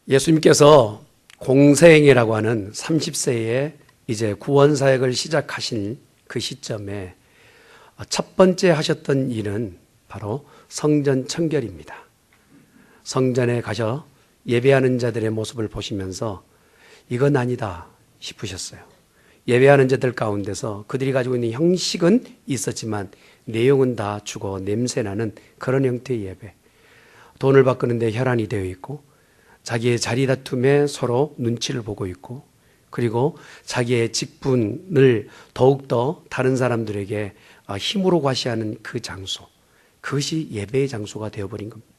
예수님께서 공생애라고 하는 30세에 이제 구원사역을 시작하신 그 시점에 첫 번째 하셨던 일은 바로 성전 청결입니다. 성전에 가셔 예배하는 자들의 모습을 보시면서 이건 아니다 싶으셨어요. 예배하는 자들 가운데서 그들이 가지고 있는 형식은 있었지만 내용은 다 죽어 냄새나는 그런 형태의 예배. 돈을 바꾸는데 혈안이 되어 있고 자기의 자리 다툼에 서로 눈치를 보고 있고 그리고 자기의 직분을 더욱더 다른 사람들에게 힘으로 과시하는 그 장소, 그것이 예배의 장소가 되어버린 겁니다.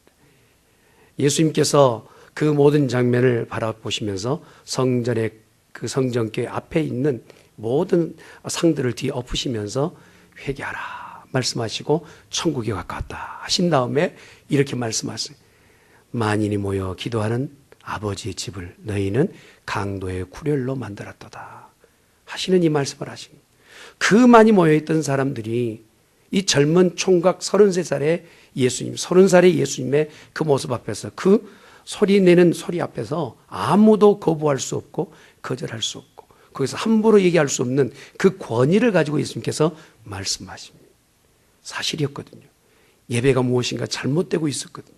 예수님께서 그 모든 장면을 바라보시면서 성전의 그 성전교회 앞에 있는 모든 상들을 뒤엎으시면서 회개하라 말씀하시고 천국이 가까웠다 하신 다음에 이렇게 말씀하세요. 만인이 모여 기도하는 아버지의 집을 너희는 강도의 구렬로 만들었도다 하시는 이 말씀을 하신 거예요. 그 많이 모여있던 사람들이 이 젊은 총각 33살의 예수님, 30살의 예수님의 그 모습 앞에서 그 소리 내는 소리 앞에서 아무도 거부할 수 없고 거절할 수 없고 거기서 함부로 얘기할 수 없는 그 권위를 가지고 예수님께서 말씀하십니다. 사실이었거든요. 예배가 무엇인가 잘못되고 있었거든요.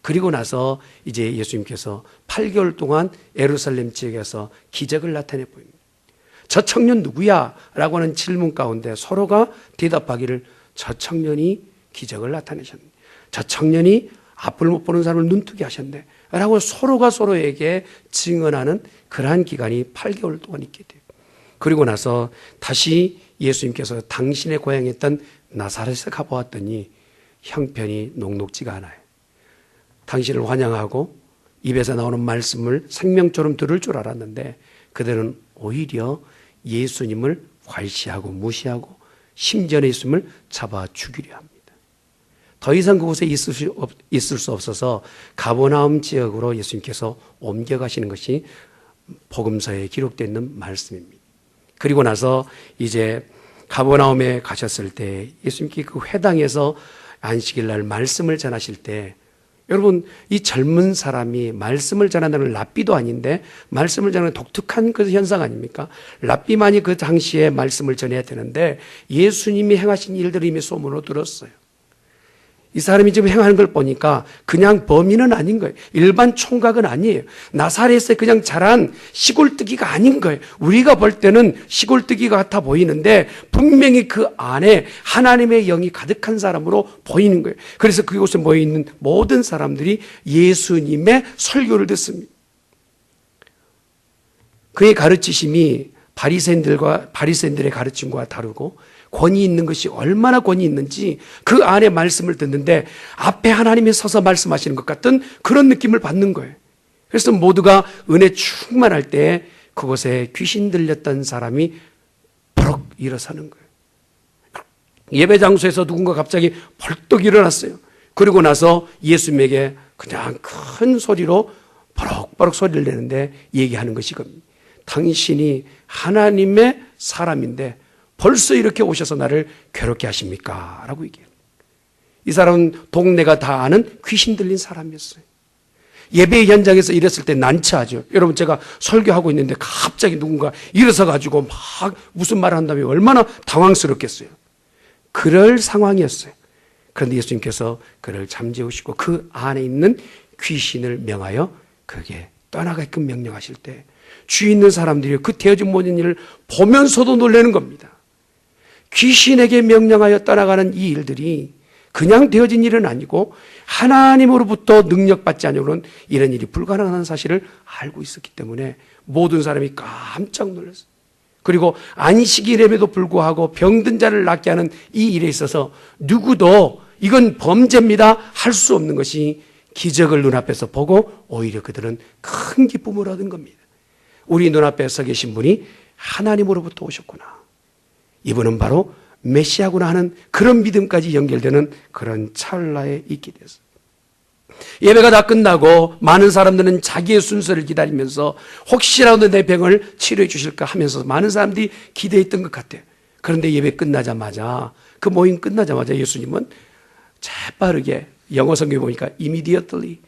그리고 나서 이제 예수님께서 8개월 동안 예루살렘 지역에서 기적을 나타내 보입니다. 저 청년 누구야? 라고 하는 질문 가운데 서로가 대답하기를 저 청년이 기적을 나타내셨네. 저 청년이 앞을 못 보는 사람을 눈뜨게 하셨네. 라고 서로가 서로에게 증언하는 그러한 기간이 8개월 동안 있게 돼요. 그리고 나서 다시 예수님께서 당신의 고향이었던 나사렛에 가보았더니 형편이 녹록지가 않아요. 당신을 환영하고 입에서 나오는 말씀을 생명처럼 들을 줄 알았는데 그들은 오히려 예수님을 괄시하고 무시하고 심지어 예수님을 잡아 죽이려 합니다. 더 이상 그곳에 있을 수 없어서 가버나움 지역으로 예수님께서 옮겨가시는 것이 복음서에 기록되어 있는 말씀입니다. 그리고 나서 이제 가버나움에 가셨을 때 예수님께 그 회당에서 안식일 날 말씀을 전하실 때 여러분 이 젊은 사람이 말씀을 전한다는 랍비도 아닌데 말씀을 전하는 독특한 그 현상 아닙니까? 랍비만이 그 당시에 말씀을 전해야 되는데 예수님이 행하신 일들을 이미 소문으로 들었어요. 이 사람이 지금 행하는 걸 보니까 그냥 범인은 아닌 거예요. 일반 총각은 아니에요. 나사렛에 그냥 자란 시골뜨기가 아닌 거예요. 우리가 볼 때는 시골뜨기 같아 보이는데 분명히 그 안에 하나님의 영이 가득한 사람으로 보이는 거예요. 그래서 그곳에 모여있는 모든 사람들이 예수님의 설교를 듣습니다. 그의 가르치심이 바리새인들의 가르침과 다르고 권위 있는 것이 얼마나 권위 있는지 그 안에 말씀을 듣는데 앞에 하나님이 서서 말씀하시는 것 같은 그런 느낌을 받는 거예요. 그래서 모두가 은혜 충만할 때 그곳에 귀신 들렸던 사람이 버럭 일어서는 거예요. 예배 장소에서 누군가 갑자기 벌떡 일어났어요. 그리고 나서 예수님에게 그냥 큰 소리로 버럭버럭 소리를 내는데 얘기하는 것이 겁니다. 당신이 하나님의 사람인데 벌써 이렇게 오셔서 나를 괴롭게 하십니까? 라고 얘기해요. 이 사람은 동네가 다 아는 귀신 들린 사람이었어요. 예배 현장에서 이랬을 때 난처하죠. 여러분 제가 설교하고 있는데 갑자기 누군가 일어서 가지고 막 무슨 말을 한다면 얼마나 당황스럽겠어요. 그럴 상황이었어요. 그런데 예수님께서 그를 잠재우시고 그 안에 있는 귀신을 명하여 그게 떠나가게끔 명령하실 때 주위 있는 사람들이 그 되어진 모든 일을 보면서도 놀라는 겁니다. 귀신에게 명령하여 떠나가는 이 일들이 그냥 되어진 일은 아니고 하나님으로부터 능력받지 않으면 이런 일이 불가능한 사실을 알고 있었기 때문에 모든 사람이 깜짝 놀랐어요. 그리고 안식일임에도 불구하고 병든 자를 낫게 하는 이 일에 있어서 누구도 이건 범죄입니다 할 수 없는 것이 기적을 눈앞에서 보고 오히려 그들은 큰 기쁨을 얻은 겁니다. 우리 눈앞에 서 계신 분이 하나님으로부터 오셨구나. 이분은 바로 메시아구나 하는 그런 믿음까지 연결되는 그런 찰나에 있게 됐어요. 예배가 다 끝나고 많은 사람들은 자기의 순서를 기다리면서 혹시라도 내 병을 치료해 주실까 하면서 많은 사람들이 기대했던 것 같아요. 그런데 예배 끝나자마자 그 모임 끝나자마자 예수님은 재빠르게 영어 성경에 보니까 immediately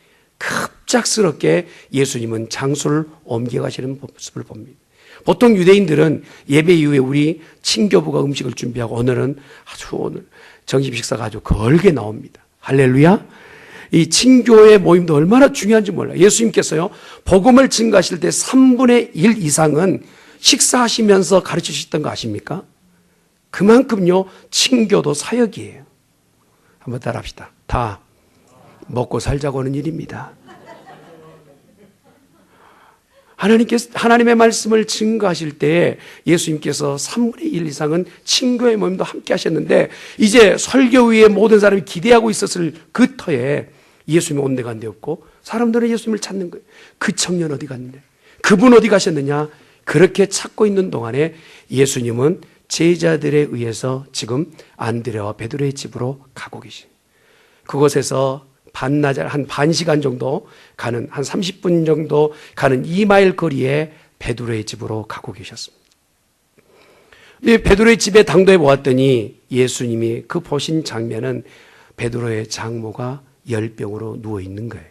갑작스럽게 예수님은 장소를 옮겨가시는 모습을 봅니다. 보통 유대인들은 예배 이후에 우리 친교부가 음식을 준비하고 오늘 정식 식사가 아주 걸게 나옵니다. 할렐루야. 이 친교의 모임도 얼마나 중요한지 몰라요. 예수님께서요, 복음을 증거하실 때 3분의 1 이상은 식사하시면서 가르치셨던 거 아십니까? 그만큼요, 친교도 사역이에요. 한번 따라합시다. 다 먹고 살자고 하는 일입니다. 하나님의 말씀을 증거하실 때 예수님께서 3분의 1 이상은 친교의 모임도 함께 하셨는데, 이제 설교 위에 모든 사람이 기대하고 있었을 그 터에 예수님이 온 데가 안 되었고, 사람들은 예수님을 찾는 거예요. 그 청년 어디 갔는데? 그분 어디 가셨느냐? 그렇게 찾고 있는 동안에 예수님은 제자들에 의해서 지금 안드레와 베드로의 집으로 가고 계십니다. 그곳에서 반나절, 한 반시간 정도 가는, 한 30분 정도 가는 2마일 거리에 베드로의 집으로 가고 계셨습니다. 베드로의 집에 당도해 보았더니 예수님이 그 보신 장면은 베드로의 장모가 열병으로 누워 있는 거예요.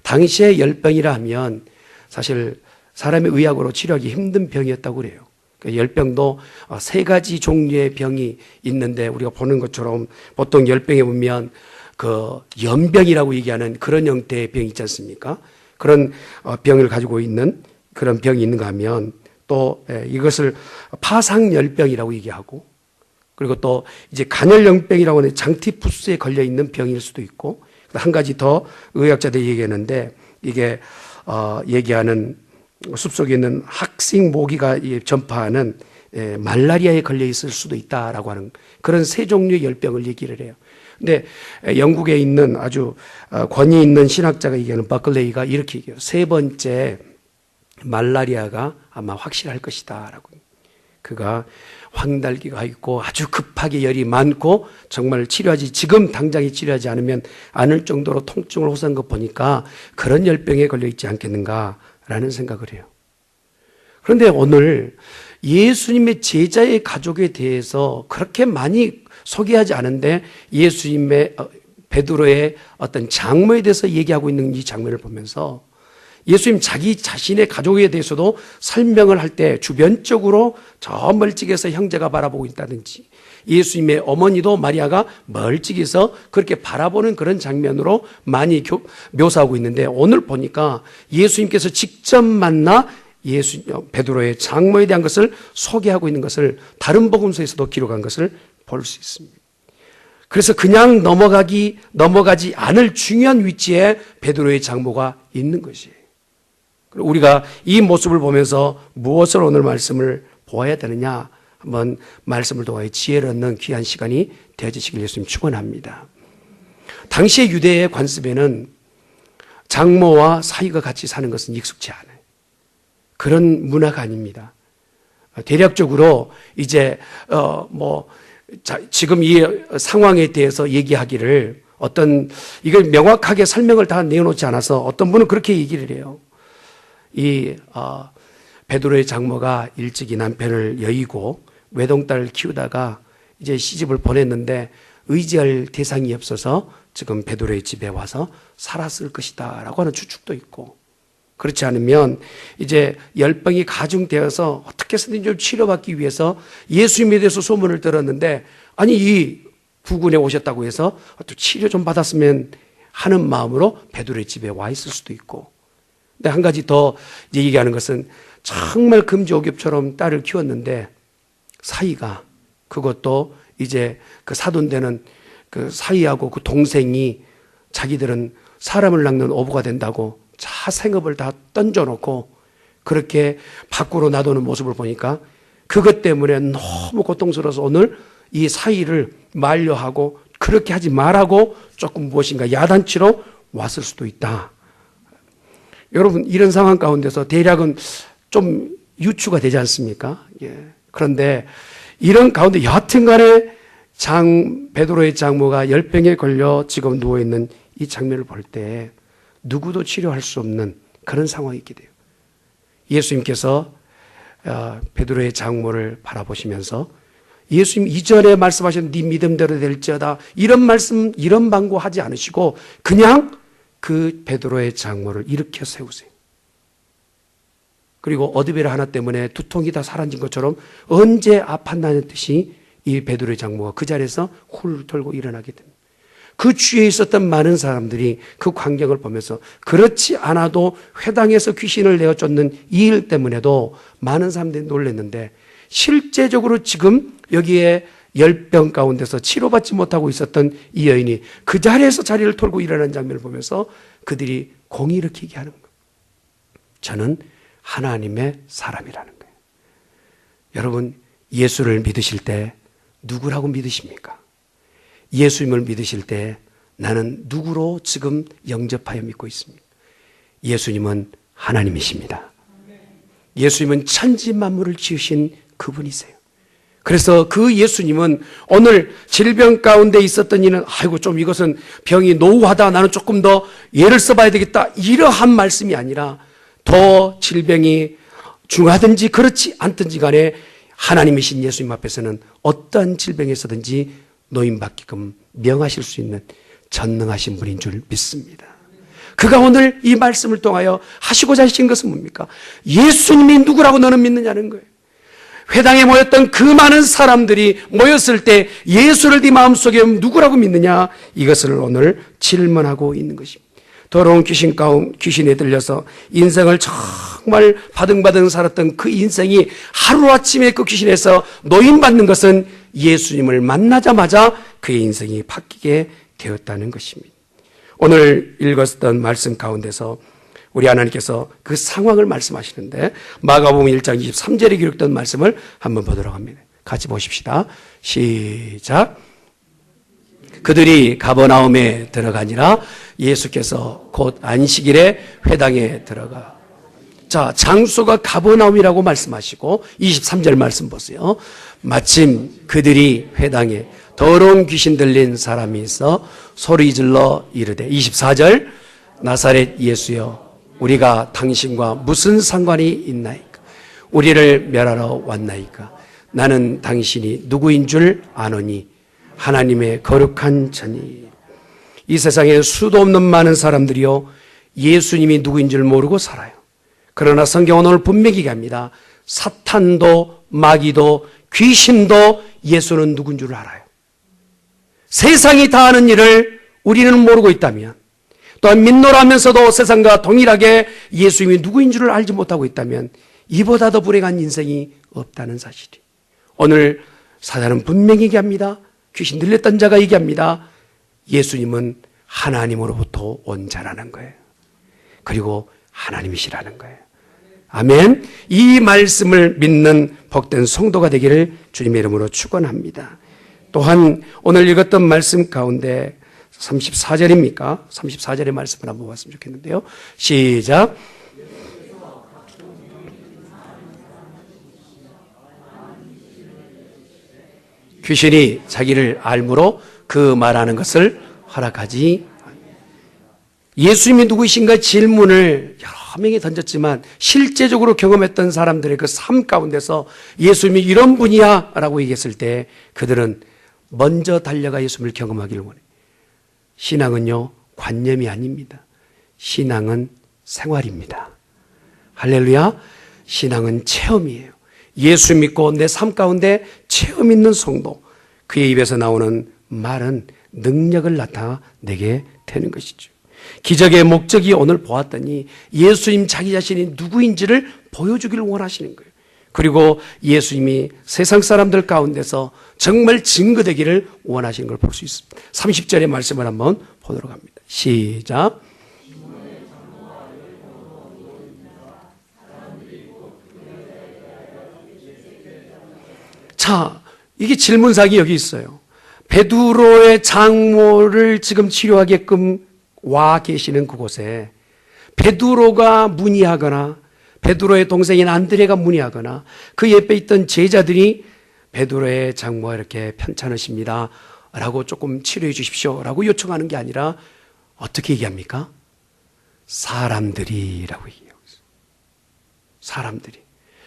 당시에 열병이라 하면 사실 사람의 의학으로 치료하기 힘든 병이었다고 그래요. 열병도 3가지 종류의 병이 있는데, 우리가 보는 것처럼 보통 열병에 보면 그 연병이라고 얘기하는 그런 형태의 병이 있지 않습니까? 그런 병을 가지고 있는 그런 병이 있는가 하면, 또 이것을 파상열병이라고 얘기하고, 그리고 또 이제 간열염병이라고 하는 장티푸스에 걸려 있는 병일 수도 있고, 한 가지 더 의학자들이 얘기하는데, 이게 얘기하는 숲속에 있는 학생 모기가 전파하는 말라리아에 걸려 있을 수도 있다라고 하는 그런 3종류의 열병을 얘기를 해요. 근데 영국에 있는 아주 권위 있는 신학자가 얘기하는 버클레이가 이렇게 얘기해요. 3번째 말라리아가 아마 확실할 것이다 라고. 그가 황달기가 있고 아주 급하게 열이 많고 정말 지금 당장에 치료하지 않을 정도로 통증을 호소한 것 보니까 그런 열병에 걸려 있지 않겠는가라는 생각을 해요. 그런데 오늘 예수님의 제자의 가족에 대해서 그렇게 많이 소개하지 않은데, 예수님의 베드로의 어떤 장모에 대해서 얘기하고 있는 이 장면을 보면서 예수님 자기 자신의 가족에 대해서도 설명을 할 때 주변적으로 저 멀찍이에서 형제가 바라보고 있다든지, 예수님의 어머니도 마리아가 멀찍이서 그렇게 바라보는 그런 장면으로 많이 묘사하고 있는데, 오늘 보니까 예수님께서 직접 만나 베드로의 장모에 대한 것을 소개하고 있는 것을 다른 복음서에서도 기록한 것을 볼 수 있습니다. 그래서 그냥 넘어가지 않을 중요한 위치에 베드로의 장모가 있는 것이에요. 우리가 이 모습을 보면서 무엇을 오늘 말씀을 보아야 되느냐, 한번 말씀을 통하여 지혜를 얻는 귀한 시간이 되어지시길 예수님 축원합니다. 당시의 유대의 관습에는 장모와 사위가 같이 사는 것은 익숙치 않아요. 그런 문화가 아닙니다. 대략적으로 이제 지금 이 상황에 대해서 얘기하기를 이걸 명확하게 설명을 다 내어놓지 않아서 어떤 분은 그렇게 얘기를 해요. 베드로의 장모가 일찍이 남편을 여의고 외동딸을 키우다가 이제 시집을 보냈는데 의지할 대상이 없어서 지금 베드로의 집에 와서 살았을 것이다 라고 하는 추측도 있고, 그렇지 않으면 이제 열병이 가중되어서 어떻게 해서든 좀 치료받기 위해서 예수님에 대해서 소문을 들었는데, 아니 이 부근에 오셨다고 해서 또 치료 좀 받았으면 하는 마음으로 베드로의 집에 와 있을 수도 있고. 근데 한 가지 더 이제 얘기하는 것은 정말 금지옥엽처럼 딸을 키웠는데 사위가, 그것도 이제 그 사돈되는 그 사위하고 그 동생이 자기들은 사람을 낚는 어부가 된다고 자생업을 다 던져놓고 그렇게 밖으로 놔두는 모습을 보니까 그것 때문에 너무 고통스러워서 오늘 이 사위를 만류하고 그렇게 하지 말라고 조금 무엇인가 야단치러 왔을 수도 있다. 여러분, 이런 상황 가운데서 대략은 좀 유추가 되지 않습니까? 예. 그런데 이런 가운데 여하튼 간에 베드로의 장모가 열병에 걸려 지금 누워있는 이 장면을 볼 때 누구도 치료할 수 없는 그런 상황이 있게 돼요. 예수님께서 베드로의 장모를 바라보시면서 예수님 이전에 말씀하신 네 믿음대로 될지어다, 이런 말씀, 이런 방구하지 않으시고 그냥 그 베드로의 장모를 일으켜 세우세요. 그리고 어드베라 하나 때문에 두통이 다 사라진 것처럼 언제 아팠나는 듯이 이 베드로의 장모가 그 자리에서 훌 털고 일어나게 됩니다. 그 주위에 있었던 많은 사람들이 그 광경을 보면서 그렇지 않아도 회당에서 귀신을 내어 쫓는 이 일 때문에도 많은 사람들이 놀랐는데, 실제적으로 지금 여기에 열병 가운데서 치료받지 못하고 있었던 이 여인이 그 자리에서 자리를 털고 일어나는 장면을 보면서 그들이 공의 일으키게 하는 거예요. 저는 하나님의 사람이라는 거예요. 여러분, 예수를 믿으실 때 누구라고 믿으십니까? 예수님을 믿으실 때 나는 누구로 지금 영접하여 믿고 있습니까? 예수님은 하나님이십니다. 예수님은 천지 만물을 지으신 그분이세요. 그래서 그 예수님은 오늘 질병 가운데 있었던 이는 아이고 좀 이것은 병이 노후하다, 나는 조금 더 예를 써봐야 되겠다, 이러한 말씀이 아니라 더 질병이 중하든지 그렇지 않든지 간에 하나님이신 예수님 앞에서는 어떠한 질병에서든지 노임받게끔 명하실 수 있는 전능하신 분인 줄 믿습니다. 그가 오늘 이 말씀을 통하여 하시고자 하신 것은 뭡니까? 예수님이 누구라고 너는 믿느냐는 거예요. 회당에 모였던 그 많은 사람들이 모였을 때 예수를 네 마음속에 누구라고 믿느냐, 이것을 오늘 질문하고 있는 것입니다. 더러운 귀신에 들려서 인생을 정말 바등바등 살았던 그 인생이 하루아침에 그 귀신에서 노임받는 것은 예수님을 만나자마자 그의 인생이 바뀌게 되었다는 것입니다. 오늘 읽었던 말씀 가운데서 우리 하나님께서 그 상황을 말씀하시는데, 마가복음 1장 23절에 기록된 말씀을 한번 보도록 합니다. 같이 보십시다. 시작. 그들이 가버나움에 들어가니라. 예수께서 곧 안식일에 회당에 들어가. 자, 장소가 가버나움이라고 말씀하시고 23절 말씀 보세요. 마침 그들이 회당에 더러운 귀신 들린 사람이 있어 소리질러 이르되, 24절, 나사렛 예수여, 우리가 당신과 무슨 상관이 있나이까? 우리를 멸하러 왔나이까? 나는 당신이 누구인 줄 아노니 하나님의 거룩한 전이. 이 세상에 수도 없는 많은 사람들이요, 예수님이 누구인 줄 모르고 살아요. 그러나 성경은 오늘 분명히 얘기합니다. 사탄도 마귀도 귀신도 예수는 누군 줄 알아요. 세상이 다 아는 일을 우리는 모르고 있다면, 또한 믿노라면서도 세상과 동일하게 예수님이 누구인 줄을 알지 못하고 있다면 이보다 더 불행한 인생이 없다는 사실이. 오늘 사단은 분명히 얘기합니다. 귀신 들렸던 자가 얘기합니다. 예수님은 하나님으로부터 온 자라는 거예요. 그리고 하나님이시라는 거예요. 아멘. 이 말씀을 믿는 복된 성도가 되기를 주님의 이름으로 축원합니다. 또한 오늘 읽었던 말씀 가운데 34절입니까? 34절의 말씀을 한번 봤으면 좋겠는데요. 시작. 귀신이 자기를 알므로 그 말하는 것을 허락하지. 예수님이 누구이신가 질문을 여러 명이 던졌지만 실제적으로 경험했던 사람들의 그 삶 가운데서 예수님이 이런 분이야 라고 얘기했을 때 그들은 먼저 달려가 예수님을 경험하기를 원해요. 신앙은요, 관념이 아닙니다. 신앙은 생활입니다. 할렐루야. 신앙은 체험이에요. 예수 믿고 내 삶 가운데 체험 있는 성도, 그의 입에서 나오는 말은 능력을 나타내게 되는 것이죠. 기적의 목적이 오늘 보았더니 예수님 자기 자신이 누구인지를 보여주기를 원하시는 거예요. 그리고 예수님이 세상 사람들 가운데서 정말 증거되기를 원하시는 걸 볼 수 있습니다. 30절의 말씀을 한번 보도록 합니다. 시작. 자, 이게 질문사항이 여기 있어요. 베드로의 장모를 지금 치료하게끔 와 계시는 그곳에 베드로가 문의하거나 베드로의 동생인 안드레가 문의하거나 그 옆에 있던 제자들이 베드로의 장모가 이렇게 편찮으십니다 라고 조금 치료해 주십시오 라고 요청하는 게 아니라 어떻게 얘기합니까? 사람들이라고 얘기해요. 사람들이.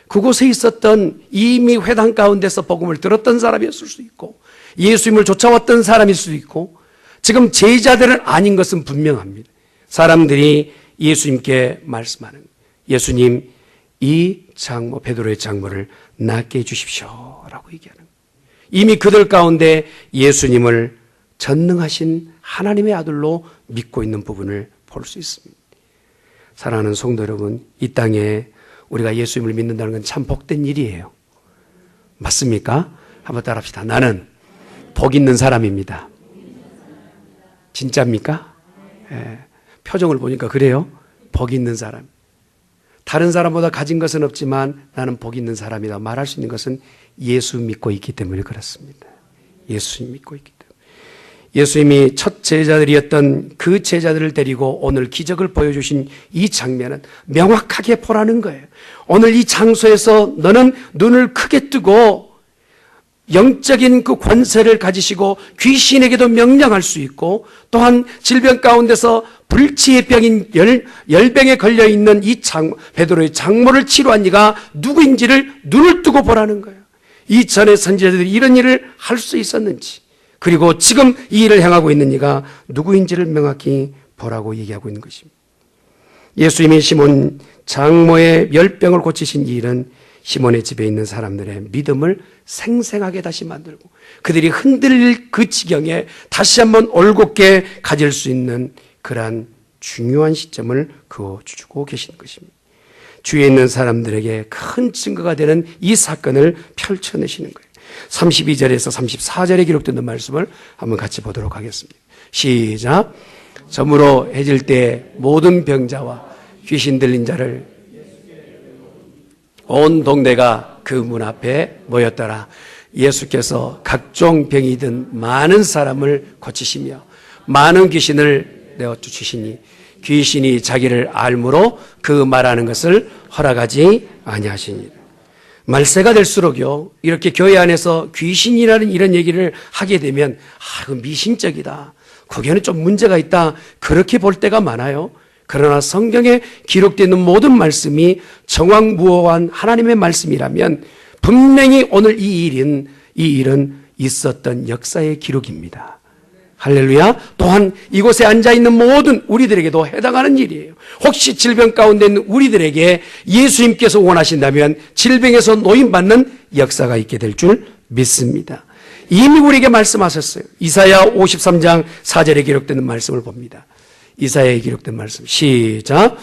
그곳에 있었던 이미 회당 가운데서 복음을 들었던 사람이었을 수도 있고 예수님을 쫓아왔던 사람일 수도 있고 지금 제자들은 아닌 것은 분명합니다. 사람들이 예수님께 말씀하는, 예수님 이 장모, 베드로의 장모를 낫게 해주십시오 라고 얘기하는 거예요. 이미 그들 가운데 예수님을 전능하신 하나님의 아들로 믿고 있는 부분을 볼 수 있습니다. 사랑하는 성도 여러분, 이 땅에 우리가 예수님을 믿는다는 건 참 복된 일이에요. 맞습니까? 한번 따라합시다. 나는 복 있는 사람입니다. 진짜입니까? 예, 표정을 보니까 그래요. 복 있는 사람. 다른 사람보다 가진 것은 없지만 나는 복 있는 사람이다 말할 수 있는 것은 예수 믿고 있기 때문에 그렇습니다. 예수 믿고 있기 때문에. 예수님이 첫 제자들이었던 그 제자들을 데리고 오늘 기적을 보여주신 이 장면은 명확하게 보라는 거예요. 오늘 이 장소에서 너는 눈을 크게 뜨고 영적인 그 권세를 가지시고 귀신에게도 명령할 수 있고, 또한 질병 가운데서 불치의 병인 열병에 걸려있는 이 베드로의 장모를 치료한 이가 누구인지를 눈을 뜨고 보라는 거예요. 이전의 선지자들이 이런 일을 할 수 있었는지, 그리고 지금 이 일을 행하고 있는 이가 누구인지를 명확히 보라고 얘기하고 있는 것입니다. 예수님이 시몬 장모의 열병을 고치신 이 일은 시몬의 집에 있는 사람들의 믿음을 생생하게 다시 만들고 그들이 흔들릴 그 지경에 다시 한번 올곧게 가질 수 있는 그러한 중요한 시점을 그어주고 계시는 것입니다. 주위에 있는 사람들에게 큰 증거가 되는 이 사건을 펼쳐내시는 거예요. 32절에서 34절에 기록되는 말씀을 한번 같이 보도록 하겠습니다. 시작. 저물어 해질 때 모든 병자와 귀신 들린 자를 온 동네가 그 문 앞에 모였더라. 예수께서 각종 병이 든 많은 사람을 고치시며 많은 귀신을 내어쫓으시니 귀신이 자기를 알므로 그 말하는 것을 허락하지 아니하시니라. 말세가 될수록요, 이렇게 교회 안에서 귀신이라는 이런 얘기를 하게 되면 그건 미신적이다, 거기에는 좀 문제가 있다, 그렇게 볼 때가 많아요. 그러나 성경에 기록되어 있는 모든 말씀이 정확무어한 하나님의 말씀이라면 분명히 오늘 이 일은 있었던 역사의 기록입니다. 할렐루야. 또한 이곳에 앉아있는 모든 우리들에게도 해당하는 일이에요. 혹시 질병 가운데 있는 우리들에게 예수님께서 원하신다면 질병에서 노인받는 역사가 있게 될 줄 믿습니다. 이미 우리에게 말씀하셨어요. 이사야 53장 4절에 기록되는 말씀을 봅니다. 이사야에 기록된 말씀 시작.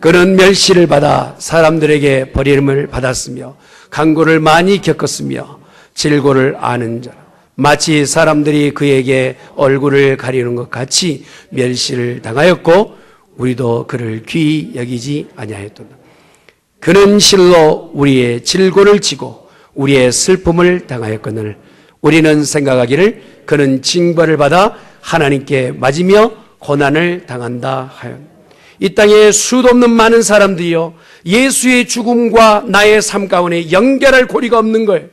그는 멸시를 받아 사람들에게 버림을 받았으며 강고를 많이 겪었으며 질고를 아는 자라. 마치 사람들이 그에게 얼굴을 가리는 것 같이 멸시를 당하였고 우리도 그를 귀히 여기지 아니하였도다. 그는 실로 우리의 질고를 지고 우리의 슬픔을 당하였거늘 우리는 생각하기를 그는 징벌을 받아 하나님께 맞으며 고난을 당한다 하였. 이 땅에 수도 없는 많은 사람들이요, 예수의 죽음과 나의 삶 가운데 연결할 고리가 없는 거예요.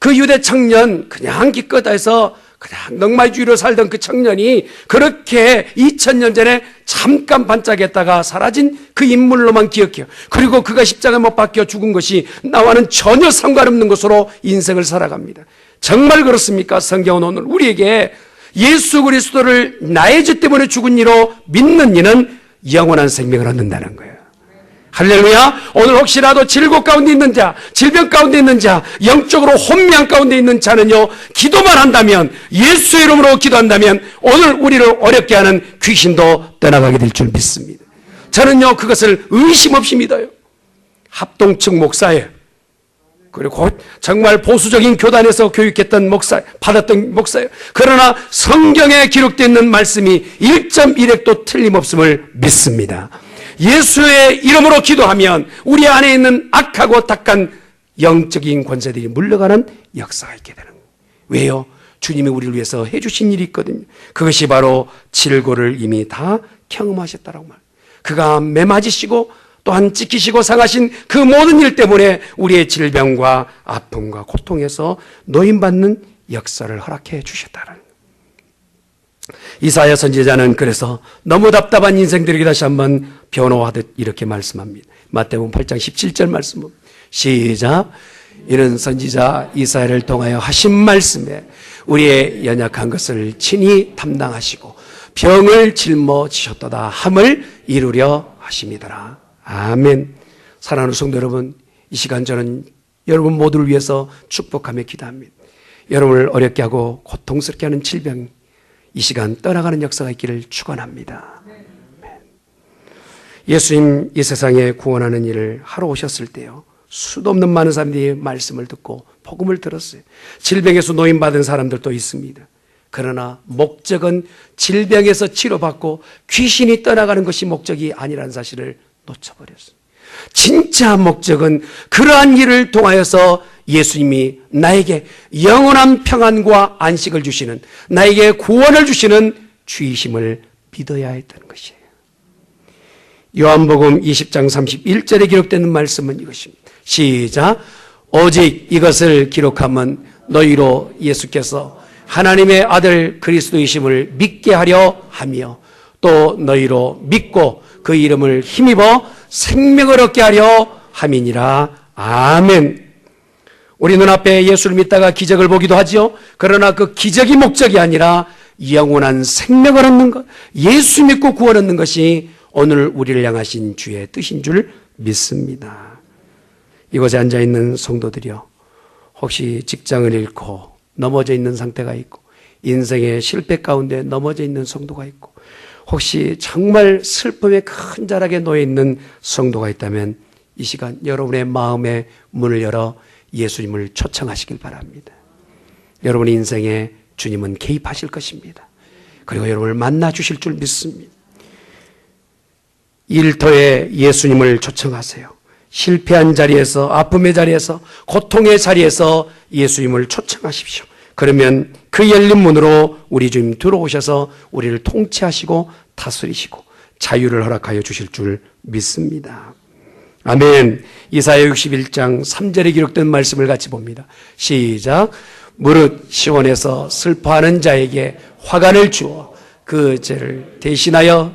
그 유대 청년, 그냥 기껏해서 그냥 넉마주의로 살던 그 청년이 그렇게 2000년 전에 잠깐 반짝였다가 사라진 그 인물로만 기억해요. 그리고 그가 십자가에 못 박혀 죽은 것이 나와는 전혀 상관없는 것으로 인생을 살아갑니다. 정말 그렇습니까? 성경은 오늘 우리에게 예수 그리스도를 나의 죄 때문에 죽은 이로 믿는 이는 영원한 생명을 얻는다는 거예요. 할렐루야. 오늘 혹시라도 질고 가운데 있는 자, 질병 가운데 있는 자, 영적으로 혼미한 가운데 있는 자는요, 기도만 한다면, 예수의 이름으로 기도한다면 오늘 우리를 어렵게 하는 귀신도 떠나가게 될 줄 믿습니다. 저는요 그것을 의심 없이 믿어요. 합동측 목사예요. 그리고 정말 보수적인 교단에서 교육했던 받았던 목사예요. 그러나 성경에 기록되어 있는 말씀이 1.1획도 틀림없음을 믿습니다. 예수의 이름으로 기도하면 우리 안에 있는 악하고 탁한 영적인 권세들이 물러가는 역사가 있게 되는 거예요. 왜요? 주님이 우리를 위해서 해주신 일이 있거든요. 그것이 바로 질고를 이미 다 경험하셨다라고 말해요. 그가 매맞으시고 또한 찢기시고 상하신 그 모든 일 때문에 우리의 질병과 아픔과 고통에서 노인받는 역사를 허락해 주셨다는 거예요. 이사야 선지자는 그래서 너무 답답한 인생들에게 다시 한번 변호하듯 이렇게 말씀합니다. 마태복음 8장 17절 말씀 시작. 이는 선지자 이사야를 통하여 하신 말씀에 우리의 연약한 것을 친히 담당하시고 병을 짊어지셨도다 함을 이루려 하심이더라. 아멘. 사랑하는 성도 여러분, 이 시간 저는 여러분 모두를 위해서 축복하며 기도합니다. 여러분을 어렵게 하고 고통스럽게 하는 질병, 이 시간 떠나가는 역사가 있기를 축원합니다. 예수님 이 세상에 구원하는 일을 하러 오셨을 때요, 수도 없는 많은 사람들이 말씀을 듣고 복음을 들었어요. 질병에서 노인받은 사람들도 있습니다. 그러나 목적은 질병에서 치료받고 귀신이 떠나가는 것이 목적이 아니라는 사실을 놓쳐버렸어요. 진짜 목적은 그러한 일을 통하여서 예수님이 나에게 영원한 평안과 안식을 주시는, 나에게 구원을 주시는 주이심을 믿어야 했다는 것이에요. 요한복음 20장 31절에 기록되는 말씀은 이것입니다. 시작. 오직 이것을 기록하면 너희로 예수께서 하나님의 아들 그리스도이심을 믿게 하려 하며 또 너희로 믿고 그 이름을 힘입어 생명을 얻게 하려 함이니라. 아멘. 우리 눈앞에 예수를 믿다가 기적을 보기도 하죠. 그러나 그 기적이 목적이 아니라 영원한 생명을 얻는 것, 예수 믿고 구원 얻는 것이 오늘 우리를 향하신 주의 뜻인 줄 믿습니다. 이곳에 앉아있는 성도들이요, 혹시 직장을 잃고 넘어져 있는 상태가 있고 인생의 실패 가운데 넘어져 있는 성도가 있고 혹시 정말 슬픔의 큰 자락에 놓여 있는 성도가 있다면 이 시간 여러분의 마음의 문을 열어 예수님을 초청하시길 바랍니다. 여러분의 인생에 주님은 개입하실 것입니다. 그리고 여러분을 만나 주실 줄 믿습니다. 일터에 예수님을 초청하세요. 실패한 자리에서, 아픔의 자리에서, 고통의 자리에서 예수님을 초청하십시오. 그러면 그 열린 문으로 우리 주님 들어오셔서 우리를 통치하시고 다스리시고 자유를 허락하여 주실 줄 믿습니다. 아멘. 이사야 61장 3절에 기록된 말씀을 같이 봅니다. 시작. 무릇 시온에서 슬퍼하는 자에게 화관을 주어 그 죄를 대신하여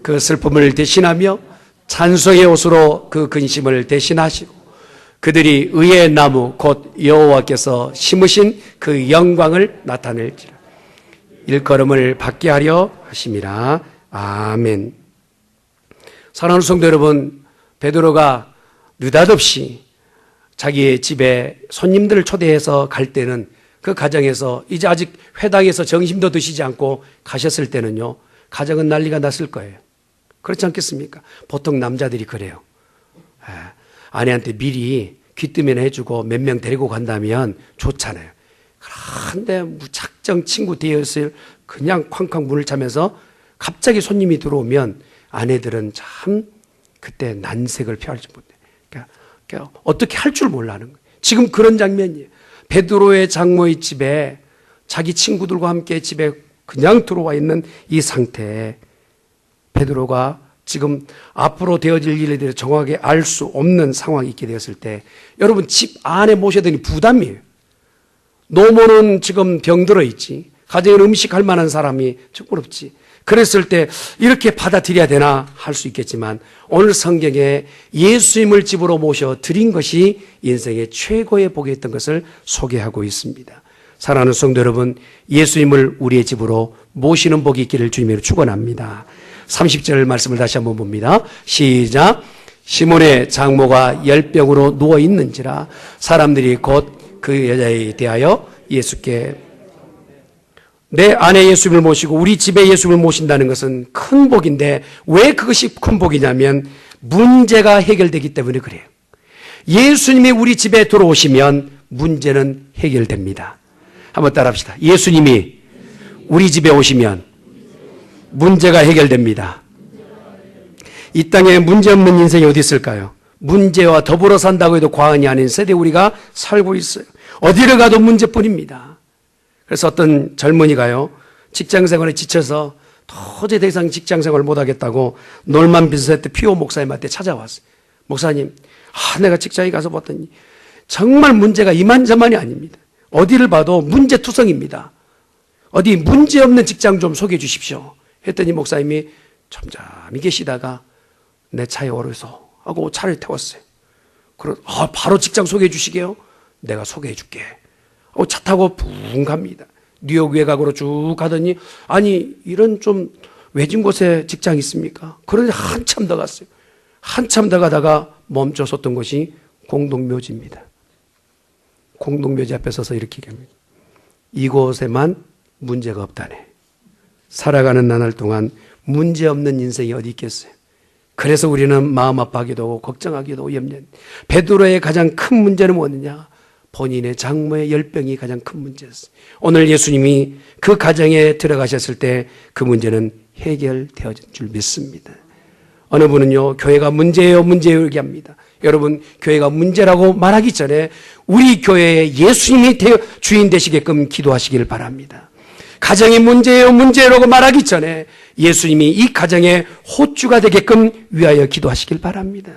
그 슬픔을 대신하며 찬송의 옷으로 그 근심을 대신하시고 그들이 의의 나무 곧 여호와께서 심으신 그 영광을 나타낼지라. 일걸음을 받게 하려 하심이라. 아멘. 사랑하는 성도 여러분, 베드로가 느닷없이 자기의 집에 손님들을 초대해서 갈 때는 그 가정에서 이제 아직 회당에서 점심도 드시지 않고 가셨을 때는요, 가정은 난리가 났을 거예요. 그렇지 않겠습니까? 보통 남자들이 그래요. 아내한테 미리 귀뜸이나 해주고 몇 명 데리고 간다면 좋잖아요. 그런데 무작정 친구 뒤에서 그냥 쾅쾅 문을 차면서 갑자기 손님이 들어오면 아내들은 참 그때 난색을 표하지 못해요. 그러니까 어떻게 할 줄 몰라는 거예요. 지금 그런 장면이에요. 베드로의 장모의 집에 자기 친구들과 함께 집에 그냥 들어와 있는 이 상태에 베드로가 지금 앞으로 되어질 일에 대해서 정확하게 알 수 없는 상황이 있게 되었을 때 여러분 집 안에 모셔야 되니 부담이에요. 노모는 지금 병들어 있지. 가정에 음식할 만한 사람이 정말 없지. 그랬을 때 이렇게 받아들여야 되나 할 수 있겠지만 오늘 성경에 예수님을 집으로 모셔 드린 것이 인생의 최고의 복이었던 것을 소개하고 있습니다. 사랑하는 성도 여러분, 예수님을 우리의 집으로 모시는 복이 있기를 주님으로 축원합니다. 30절 말씀을 다시 한번 봅니다. 시작. 시몬의 장모가 열병으로 누워 있는지라 사람들이 곧 그 여자에 대하여 예수께 내 아내 예수님을 모시고 우리 집에 예수님을 모신다는 것은 큰 복인데 왜 그것이 큰 복이냐면 문제가 해결되기 때문에 그래요. 예수님이 우리 집에 들어오시면 문제는 해결됩니다. 한번 따라합시다. 예수님이 우리 집에 오시면 문제가 해결됩니다. 이 땅에 문제 없는 인생이 어디 있을까요? 문제와 더불어 산다고 해도 과언이 아닌 세대에 우리가 살고 있어요. 어디를 가도 문제뿐입니다. 그래서 어떤 젊은이가요, 직장생활에 지쳐서 도저히 더 이상 직장생활을 못하겠다고 놀만 빈센트 피오 목사님한테 찾아왔어요. 목사님, 내가 직장에 가서 봤더니 정말 문제가 이만저만이 아닙니다. 어디를 봐도 문제투성입니다. 어디 문제없는 직장 좀 소개해 주십시오. 했더니 목사님이 잠잠히 계시다가 내 차에 오르소 하고 차를 태웠어요. 바로 직장 소개해 주시게요? 내가 소개해 줄게. 차 타고 붕 갑니다. 뉴욕 외곽으로 쭉 가더니 아니 이런 좀 외진 곳에 직장이 있습니까? 그런데 한참 더 갔어요. 한참 더 가다가 멈춰섰던 곳이 공동묘지입니다. 공동묘지 앞에 서서 이렇게 얘기합니다. 이곳에만 문제가 없다네. 살아가는 나날 동안 문제없는 인생이 어디 있겠어요. 그래서 우리는 마음 아파하기도 하고 걱정하기도 하고 염려. 베드로의 가장 큰 문제는 뭐느냐? 본인의 장모의 열병이 가장 큰 문제였어요. 오늘 예수님이 그 가정에 들어가셨을 때 그 문제는 해결되어진 줄 믿습니다. 어느 분은요, 교회가 문제예요, 문제예요 얘기합니다. 여러분, 교회가 문제라고 말하기 전에 우리 교회에 예수님이 주인 되시게끔 기도하시길 바랍니다. 가정이 문제예요, 문제라고 말하기 전에 예수님이 이 가정의 호주가 되게끔 위하여 기도하시길 바랍니다.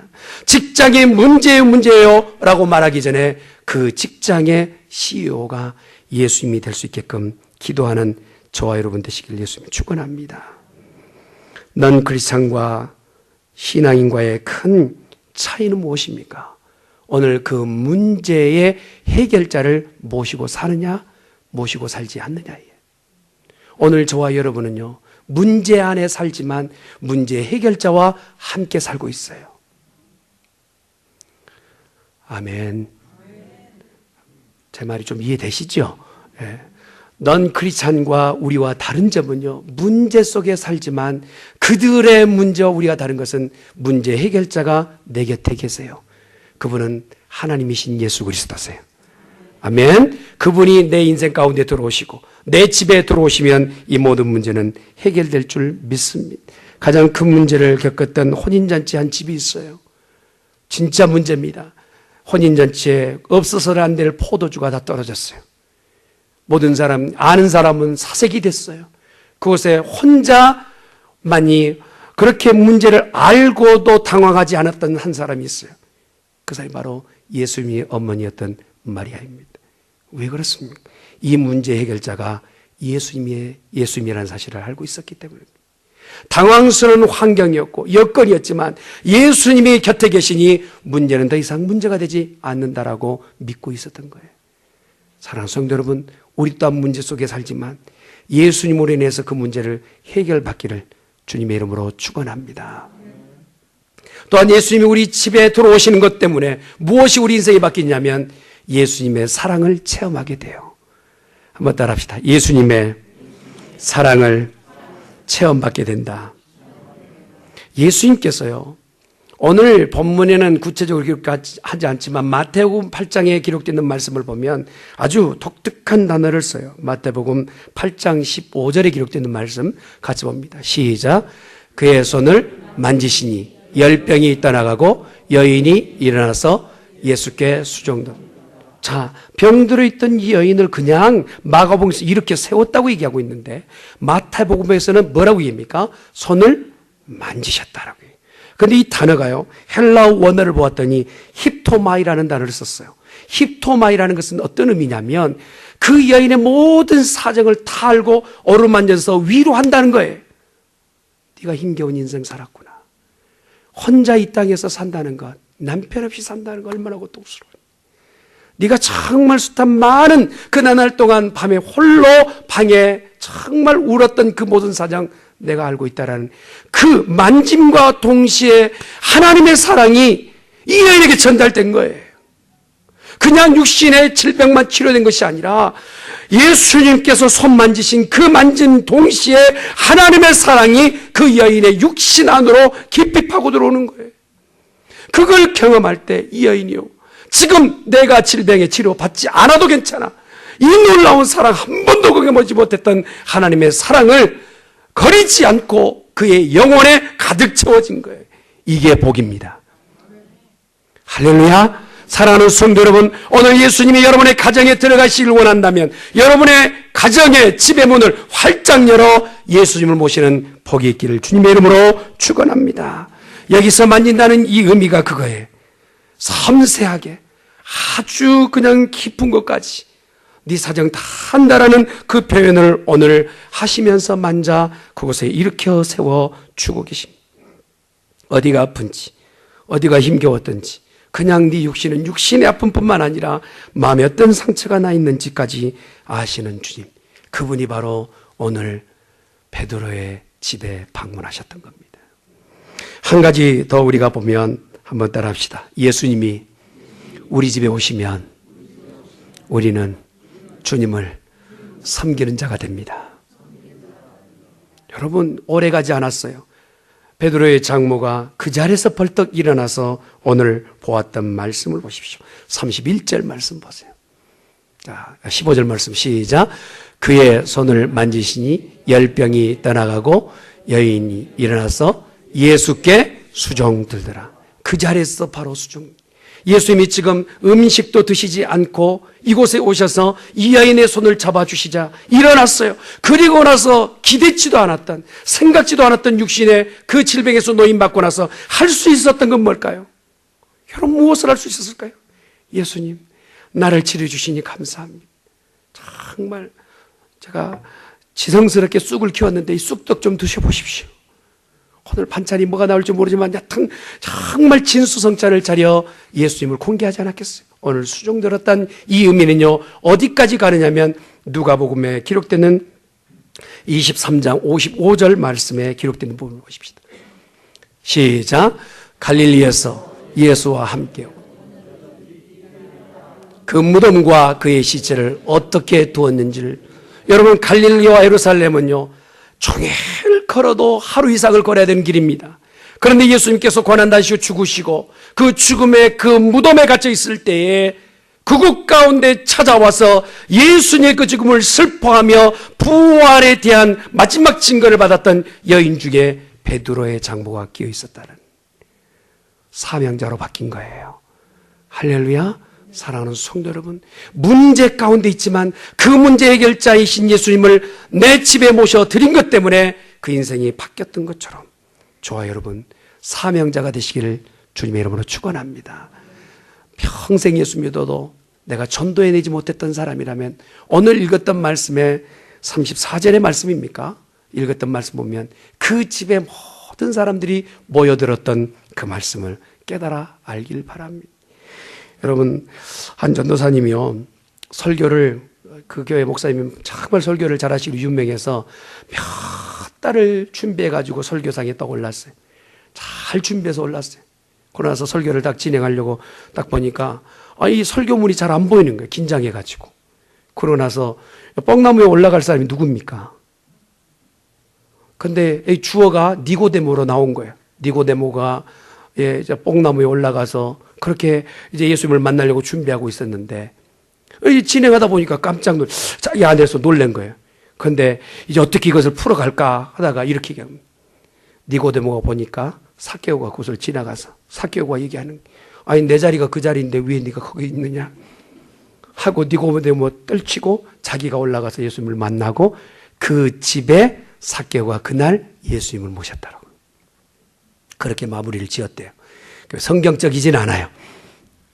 직장이 문제예요, 문제예요 라고 말하기 전에 그 직장의 CEO가 예수님이 될 수 있게끔 기도하는 저와 여러분 되시길 예수님이 축원합니다. 넌 크리스찬과 신앙인과의 큰 차이는 무엇입니까? 오늘 그 문제의 해결자를 모시고 사느냐, 모시고 살지 않느냐예요. 오늘 저와 여러분은요, 문제 안에 살지만 문제 해결자와 함께 살고 있어요. 아멘. 제 말이 좀 이해되시죠? 예. 넌 크리스찬과 우리와 다른 점은요, 문제 속에 살지만 그들의 문제와 우리가 다른 것은 문제 해결자가 내 곁에 계세요. 그분은 하나님이신 예수 그리스도세요. 아멘. 그분이 내 인생 가운데 들어오시고 내 집에 들어오시면 이 모든 문제는 해결될 줄 믿습니다. 가장 큰 문제를 겪었던 혼인잔치 한 집이 있어요. 진짜 문제입니다. 혼인잔치에 없어서는 안 될 포도주가 다 떨어졌어요. 모든 사람, 아는 사람은 사색이 됐어요. 그곳에 혼자만이 그렇게 문제를 알고도 당황하지 않았던 한 사람이 있어요. 그 사람이 바로 예수님의 어머니였던 마리아입니다. 왜 그렇습니까? 이 문제 해결자가 예수님이라는 사실을 알고 있었기 때문입니다. 당황스러운 환경이었고 여건이었지만 예수님이 곁에 계시니 문제는 더 이상 문제가 되지 않는다라고 믿고 있었던 거예요. 사랑하는 성도 여러분, 우리 또한 문제 속에 살지만 예수님으로 인해서 그 문제를 해결받기를 주님의 이름으로 축원합니다. 또한 예수님이 우리 집에 들어오시는 것 때문에 무엇이 우리 인생이 바뀌냐면 예수님의 사랑을 체험하게 돼요. 한번 따라합시다. 예수님의 사랑을 체험받게 된다. 예수님께서요, 오늘 본문에는 구체적으로 기록하지 않지만 마태복음 8장에 기록되는 말씀을 보면 아주 독특한 단어를 써요. 마태복음 8장 15절에 기록되는 말씀 같이 봅니다. 시작. 그의 손을 만지시니 열병이 떠나가고 여인이 일어나서 예수께 수종도. 자, 병들어 있던 이 여인을 그냥 마가복음에서 이렇게 세웠다고 얘기하고 있는데 마태복음에서는 뭐라고 얘기합니까? 손을 만지셨다라고 해요. 그런데 이 단어가요, 헬라어 원어를 보았더니 힙토마이라는 단어를 썼어요. 힙토마이라는 것은 어떤 의미냐면 그 여인의 모든 사정을 다 알고 어루만져서 위로한다는 거예요. 네가 힘겨운 인생 살았구나. 혼자 이 땅에서 산다는 것, 남편 없이 산다는 것 얼마나 고통스러워. 네가 정말 숱한 많은 그 나날 동안 밤에 홀로 방에 정말 울었던 그 모든 사정 내가 알고 있다라는 그 만짐과 동시에 하나님의 사랑이 이 여인에게 전달된 거예요. 그냥 육신의 질병만 치료된 것이 아니라 예수님께서 손 만지신 그 만짐 동시에 하나님의 사랑이 그 여인의 육신 안으로 깊이 파고 들어오는 거예요. 그걸 경험할 때 이 여인이요, 지금 내가 질병에 치료받지 않아도 괜찮아, 이 놀라운 사랑 한 번도 경험하지 못했던 하나님의 사랑을 거리지 않고 그의 영혼에 가득 채워진 거예요. 이게 복입니다. 할렐루야. 사랑하는 성도 여러분, 오늘 예수님이 여러분의 가정에 들어가시길 원한다면 여러분의 가정의 집의 문을 활짝 열어 예수님을 모시는 복이 있기를 주님의 이름으로 축원합니다. 여기서 만진다는 이 의미가 그거예요. 섬세하게 아주 그냥 깊은 것까지 네 사정 다 한다라는 그 표현을 오늘 하시면서 만자 그곳에 일으켜 세워 주고 계십니다. 어디가 아픈지, 어디가 힘겨웠던지, 그냥 네 육신은 육신의 아픔뿐만 아니라 마음에 어떤 상처가 나 있는지까지 아시는 주님, 그분이 바로 오늘 베드로의 집에 방문하셨던 겁니다. 한 가지 더 우리가 보면 한번 따라합시다. 예수님이 우리 집에 오시면 우리는 주님을 섬기는 자가 됩니다. 여러분, 오래 가지 않았어요. 베드로의 장모가 그 자리에서 벌떡 일어나서 오늘 보았던 말씀을 보십시오. 31절 말씀 보세요. 자, 15절 말씀 시작. 그의 손을 만지시니 열병이 떠나가고 여인이 일어나서 예수께 수종 들더라. 그 자리에서 바로 수종. 예수님이 지금 음식도 드시지 않고 이곳에 오셔서 이 여인의 손을 잡아주시자 일어났어요. 그리고 나서 기대치도 않았던, 생각지도 않았던 육신의 그 질병에서 노임받고 나서 할 수 있었던 건 뭘까요? 여러분, 무엇을 할 수 있었을까요? 예수님, 나를 치료해주시니 감사합니다. 정말 제가 지성스럽게 쑥을 키웠는데 이 쑥떡 좀 드셔보십시오. 오늘 반찬이 뭐가 나올지 모르지만 정말 진수성찬을 차려 예수님을 공개하지 않았겠어요? 오늘 수종 들었던 이 의미는요, 어디까지 가느냐면 누가복음에 기록되는 23장 55절 말씀에 기록되는 부분을 보십시다. 시작. 갈릴리에서 예수와 함께 그 무덤과 그의 시체를 어떻게 두었는지를, 여러분, 갈릴리와 예루살렘은요 종일 걸어도 하루 이상을 걸어야 되는 길입니다. 그런데 예수님께서 고난당하시고 죽으시고 그 죽음의 그 무덤에 갇혀 있을 때에 그곳 가운데 찾아와서 예수님의 그 죽음을 슬퍼하며 부활에 대한 마지막 증거를 받았던 여인 중에 베드로의 장모가 끼어 있었다는 사명자로 바뀐 거예요. 할렐루야. 사랑하는 성도 여러분, 문제 가운데 있지만 그 문제 해결자이신 예수님을 내 집에 모셔 드린 것 때문에 그 인생이 바뀌었던 것처럼 저와 여러분 사명자가 되시기를 주님의 이름으로 축원합니다. 평생 예수 믿어도 내가 전도해내지 못했던 사람이라면 오늘 읽었던 말씀에 34절의 말씀입니까? 읽었던 말씀 보면 그 집에 모든 사람들이 모여들었던 그 말씀을 깨달아 알길 바랍니다. 여러분, 한 전도사님이요, 설교를, 그 교회 목사님이 정말 설교를 잘하시고 유명해서 몇 달을 준비해가지고 설교상에 딱 올랐어요. 잘 준비해서 올랐어요. 그러고 나서 설교를 딱 진행하려고 딱 보니까 이 설교문이 잘 안 보이는 거예요. 긴장해가지고. 그러고 나서 뻥나무에 올라갈 사람이 누굽니까? 근데 이 주어가 니고데모로 나온 거예요. 니고데모가 이제 뽕나무에 올라가서 그렇게 이제 예수님을 만나려고 준비하고 있었는데 진행하다 보니까 깜짝 이 안에서 놀란 거예요. 그런데 이제 어떻게 이것을 풀어갈까 하다가 이렇게 얘기합니다. 니고데모가 보니까 삭개오가 그것을 지나가서 삭개오가 얘기하는, 아니 내 자리가 그 자리인데 왜 네가 거기 있느냐 하고 니고데모 떨치고 자기가 올라가서 예수님을 만나고 그 집에 삭개오가 그날 예수님을 모셨다라고. 그렇게 마무리를 지었대요. 성경적이진 않아요.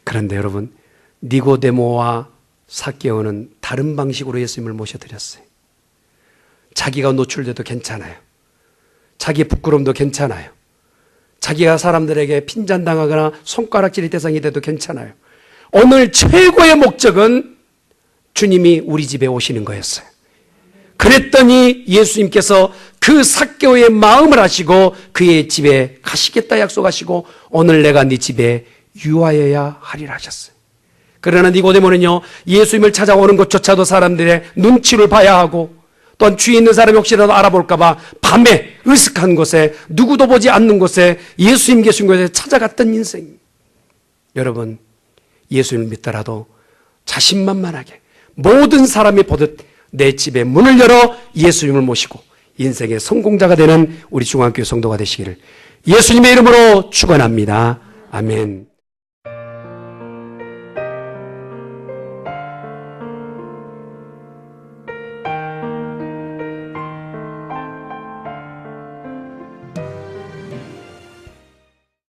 그런데 여러분, 니고데모와 삭개오는 다른 방식으로 예수님을 모셔드렸어요. 자기가 노출돼도 괜찮아요. 자기의 부끄러움도 괜찮아요. 자기가 사람들에게 핀잔당하거나 손가락질의 대상이 돼도 괜찮아요. 오늘 최고의 목적은 주님이 우리 집에 오시는 거였어요. 그랬더니 예수님께서 그 삭개오의 마음을 아시고 그의 집에 가시겠다 약속하시고 오늘 내가 네 집에 유하여야 하리라 하셨어요. 그러나 니고데모는요, 예수님을 찾아오는 것조차도 사람들의 눈치를 봐야 하고 또한 주위에 있는 사람이 혹시라도 알아볼까 봐 밤에 으슥한 곳에 누구도 보지 않는 곳에 예수님 계신 곳에 찾아갔던 인생. 여러분, 예수님을 믿더라도 자신만만하게 모든 사람이 보듯 내 집에 문을 열어 예수님을 모시고 인생의 성공자가 되는 우리 중앙교회 성도가 되시기를 예수님의 이름으로 축원합니다. 아멘.